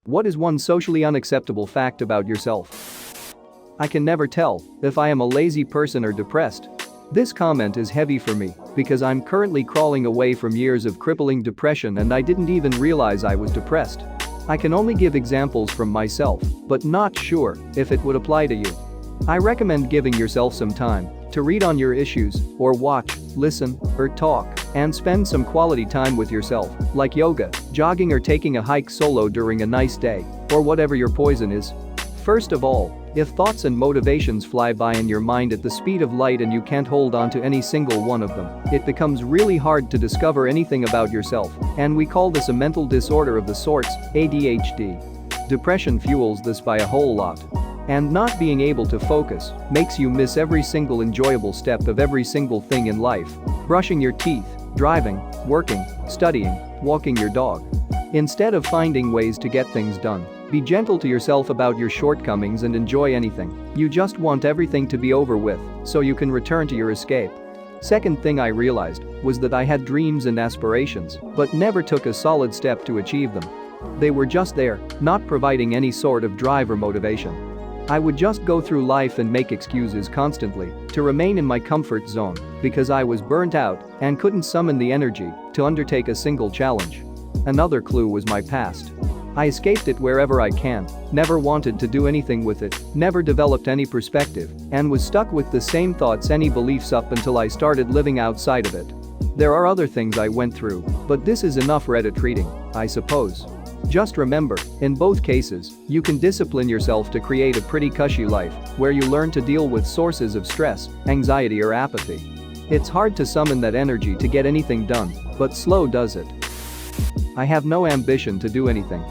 What is one socially unacceptable fact about yourself? I can never tell if I am a lazy person or depressed. This comment is heavy for me because I'm currently crawling away from years of crippling depression and I didn't even realize I was depressed. I can only give examples from myself, but not sure if it would apply to you. I recommend giving yourself some time to read on your issues or watch, listen, or talk and spend some quality time with yourself, like yoga, jogging or taking a hike solo during a nice day, or whatever your poison is. First of all, if thoughts and motivations fly by in your mind at the speed of light and you can't hold on to any single one of them, it becomes really hard to discover anything about yourself, and we call this a mental disorder of the sorts, ADHD. Depression fuels this by a whole lot. And not being able to focus makes you miss every single enjoyable step of every single thing in life. Brushing your teeth, driving, working, studying, walking your dog. Instead of finding ways to get things done, be gentle to yourself about your shortcomings and enjoy anything. You just want everything to be over with so you can return to your escape. Second thing I realized was that I had dreams and aspirations, but never took a solid step to achieve them. They were just there, not providing any sort of drive or motivation. I would just go through life and make excuses constantly to remain in my comfort zone because I was burnt out and couldn't summon the energy to undertake a single challenge. Another clue was my past. I escaped it wherever I can, never wanted to do anything with it, never developed any perspective, and was stuck with the same thoughts and beliefs up until I started living outside of it. There are other things I went through, but this is enough Reddit reading, I suppose. Just remember, in both cases, you can discipline yourself to create a pretty cushy life where you learn to deal with sources of stress, anxiety or apathy. It's hard to summon that energy to get anything done, but slow does it. I have no ambition to do anything.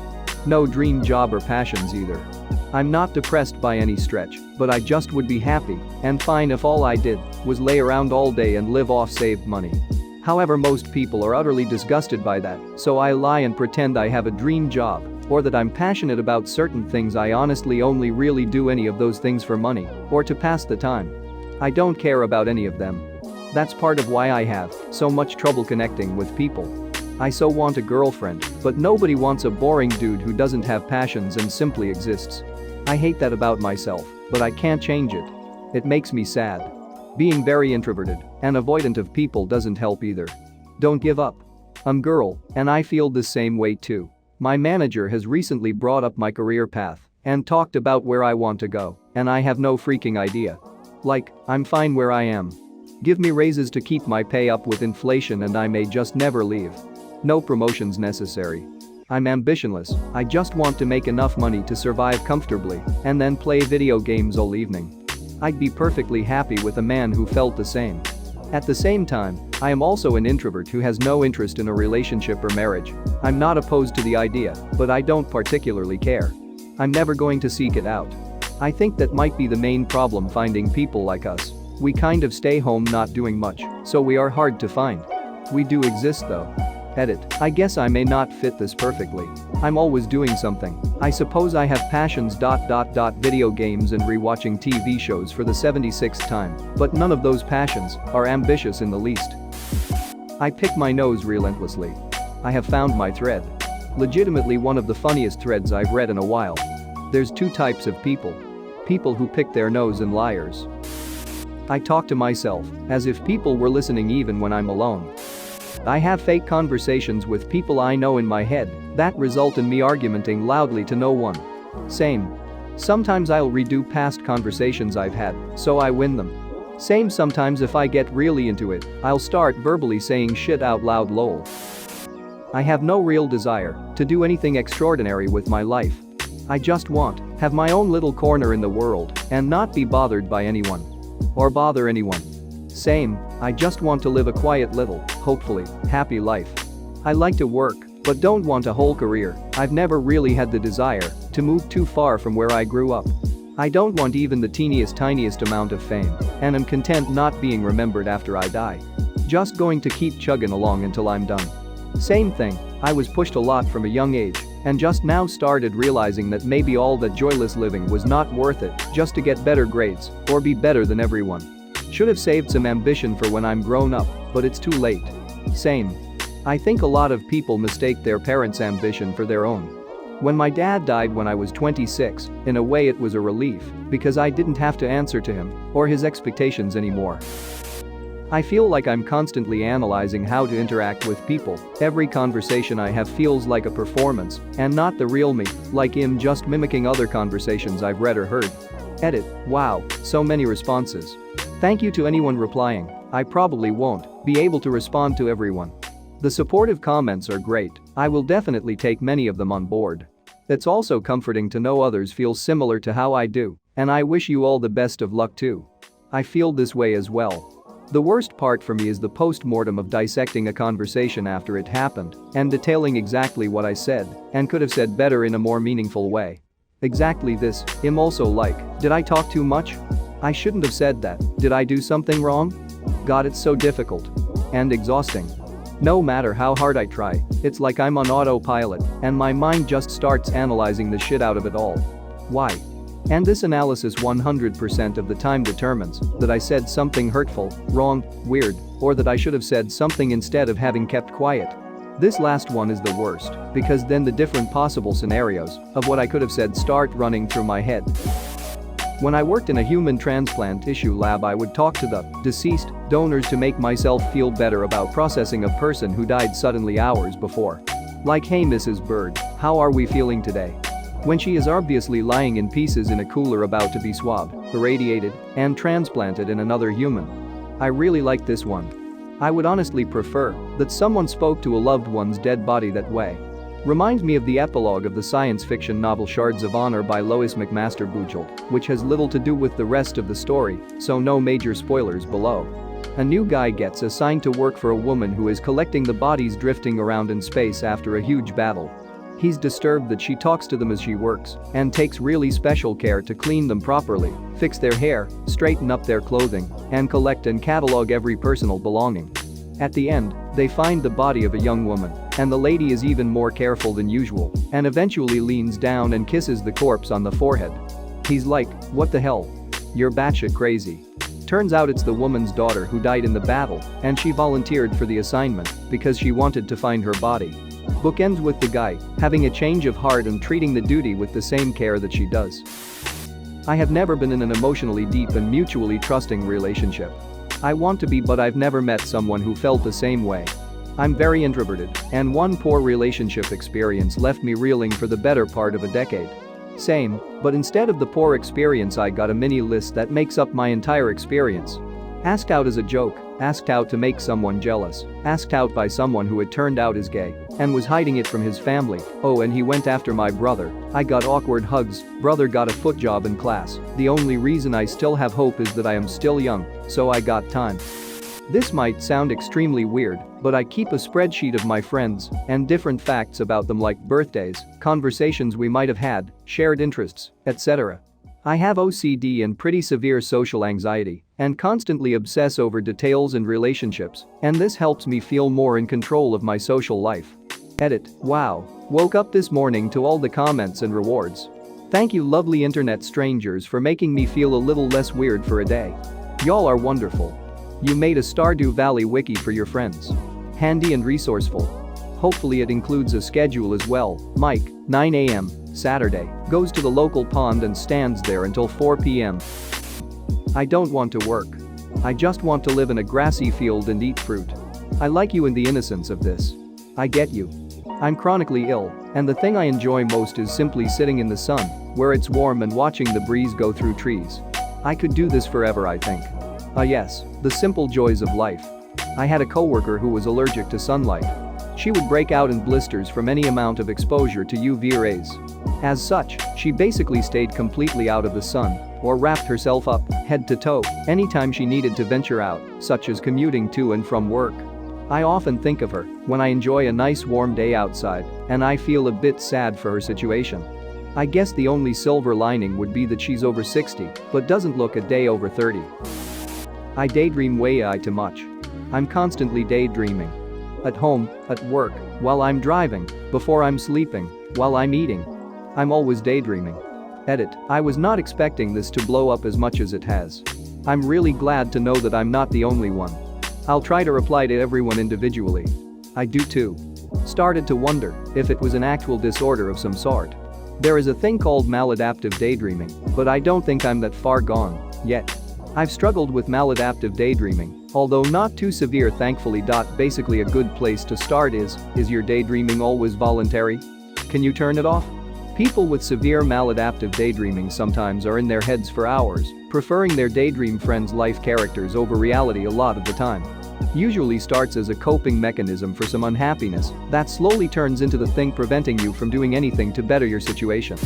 No dream job or passions either. I'm not depressed by any stretch, but I just would be happy and fine if all I did was lay around all day and live off saved money. However, most people are utterly disgusted by that, so I lie and pretend I have a dream job or that I'm passionate about certain things. I honestly only really do any of those things for money or to pass the time. I don't care about any of them. That's part of why I have so much trouble connecting with people. I so want a girlfriend, but nobody wants a boring dude who doesn't have passions and simply exists. I hate that about myself, but I can't change it. It makes me sad. Being very introverted and avoidant of people doesn't help either. Don't give up. I'm girl, and I feel the same way too. My manager has recently brought up my career path and talked about where I want to go, and I have no freaking idea. Like, I'm fine where I am. Give me raises to keep my pay up with inflation and I may just never leave. No promotions necessary. I'm ambitionless, I just want to make enough money to survive comfortably and then play video games all evening. I'd be perfectly happy with a man who felt the same. At the same time, I am also an introvert who has no interest in a relationship or marriage. I'm not opposed to the idea, but I don't particularly care. I'm never going to seek it out. I think that might be the main problem finding people like us. We kind of stay home not doing much, so we are hard to find. We do exist though. Edit. I guess I may not fit this perfectly. I'm always doing something. I suppose I have passions. Video games and rewatching TV shows for the 76th time, but none of those passions are ambitious in the least. I pick my nose relentlessly. I have found my thread. Legitimately one of the funniest threads I've read in a while. There's two types of people. People who pick their nose and liars. I talk to myself as if people were listening even when I'm alone. I have fake conversations with people I know in my head that result in me argumenting loudly to no one. Same. Sometimes I'll redo past conversations I've had, so I win them. Same sometimes if I get really into it, I'll start verbally saying shit out loud lol. I have no real desire to do anything extraordinary with my life. I just want have my own little corner in the world and not be bothered by anyone. Or bother anyone. Same, I just want to live a quiet little, hopefully, happy life. I like to work, but don't want a whole career. I've never really had the desire to move too far from where I grew up. I don't want even the tiniest amount of fame, and I'm content not being remembered after I die. Just going to keep chugging along until I'm done. Same thing, I was pushed a lot from a young age, and just now started realizing that maybe all that joyless living was not worth it just to get better grades or be better than everyone. Should have saved some ambition for when I'm grown up, but it's too late. Same. I think a lot of people mistake their parents' ambition for their own. When my dad died when I was 26, in a way it was a relief because I didn't have to answer to him or his expectations anymore. I feel like I'm constantly analyzing how to interact with people. Every conversation I have feels like a performance and not the real me, like I'm just mimicking other conversations I've read or heard. Edit. Wow, so many responses. Thank you to anyone replying. I probably won't be able to respond to everyone. The supportive comments are great. I will definitely take many of them on board. It's also comforting to know others feel similar to how I do, and I wish you all the best of luck too. I feel this way as well. The worst part for me is the post-mortem of dissecting a conversation after it happened and detailing exactly what I said and could have said better in a more meaningful way. Exactly this. I'm also like, did I talk too much? I shouldn't have said that. Did I do something wrong? God, it's so difficult and exhausting. No matter how hard I try, it's like I'm on autopilot and my mind just starts analyzing the shit out of it all. Why? And this analysis 100% of the time determines that I said something hurtful, wrong, weird, or that I should have said something instead of having kept quiet. This last one is the worst because then the different possible scenarios of what I could have said start running through my head. When I worked in a human transplant tissue lab, I would talk to the deceased donors to make myself feel better about processing a person who died suddenly hours before. Like, hey Mrs. Bird, how are we feeling today? When she is obviously lying in pieces in a cooler about to be swabbed, irradiated, and transplanted in another human. I really like this one. I would honestly prefer that someone spoke to a loved one's dead body that way. Reminds me of the epilogue of the science fiction novel Shards of Honor by Lois McMaster Bujold, which has little to do with the rest of the story, so no major spoilers below. A new guy gets assigned to work for a woman who is collecting the bodies drifting around in space after a huge battle. He's disturbed that she talks to them as she works and takes really special care to clean them properly, fix their hair, straighten up their clothing, and collect and catalog every personal belonging. At the end, they find the body of a young woman, and the lady is even more careful than usual and eventually leans down and kisses the corpse on the forehead. He's like, what the hell? You're batshit crazy. Turns out it's the woman's daughter who died in the battle, and she volunteered for the assignment because she wanted to find her body. Book ends with the guy having a change of heart and treating the duty with the same care that she does. I have never been in an emotionally deep and mutually trusting relationship. I want to be, but I've never met someone who felt the same way. I'm very introverted, and one poor relationship experience left me reeling for the better part of a decade. Same, but instead of the poor experience I got a mini list that makes up my entire experience. Asked out as a joke, asked out to make someone jealous, asked out by someone who had turned out as gay and was hiding it from his family. Oh, and he went after my brother. I got awkward hugs, brother got a foot job in class. The only reason I still have hope is that I am still young, so I got time. This might sound extremely weird, but I keep a spreadsheet of my friends and different facts about them, like birthdays, conversations we might have had, shared interests, etc. I have OCD and pretty severe social anxiety and constantly obsess over details and relationships, and this helps me feel more in control of my social life. Edit. Wow. Woke up this morning to all the comments and rewards. Thank you lovely internet strangers for making me feel a little less weird for a day. Y'all are wonderful. You made a Stardew Valley wiki for your friends. Handy and resourceful. Hopefully it includes a schedule as well. Mike, 9 a.m. Saturday, goes to the local pond and stands there until 4 p.m. I don't want to work. I just want to live in a grassy field and eat fruit. I like you in the innocence of this. I get you. I'm chronically ill, and the thing I enjoy most is simply sitting in the sun, where it's warm, and watching the breeze go through trees. I could do this forever, I think. Yes, the simple joys of life. I had a coworker who was allergic to sunlight. She would break out in blisters from any amount of exposure to UV rays. As such, she basically stayed completely out of the sun or wrapped herself up, head to toe, anytime she needed to venture out, such as commuting to and from work. I often think of her when I enjoy a nice warm day outside, and I feel a bit sad for her situation. I guess the only silver lining would be that she's over 60, but doesn't look a day over 30. I daydream way too much. I'm constantly daydreaming. At home, at work, while I'm driving, before I'm sleeping, while I'm eating. I'm always daydreaming. Edit. I was not expecting this to blow up as much as it has. I'm really glad to know that I'm not the only one. I'll try to reply to everyone individually. I do too. Started to wonder if it was an actual disorder of some sort. There is a thing called maladaptive daydreaming, but I don't think I'm that far gone yet. I've struggled with maladaptive daydreaming, although not too severe thankfully. Basically a good place to start is your daydreaming always voluntary? Can you turn it off? People with severe maladaptive daydreaming sometimes are in their heads for hours, preferring their daydream friends' life characters over reality a lot of the time. Usually starts as a coping mechanism for some unhappiness that slowly turns into the thing preventing you from doing anything to better your situation.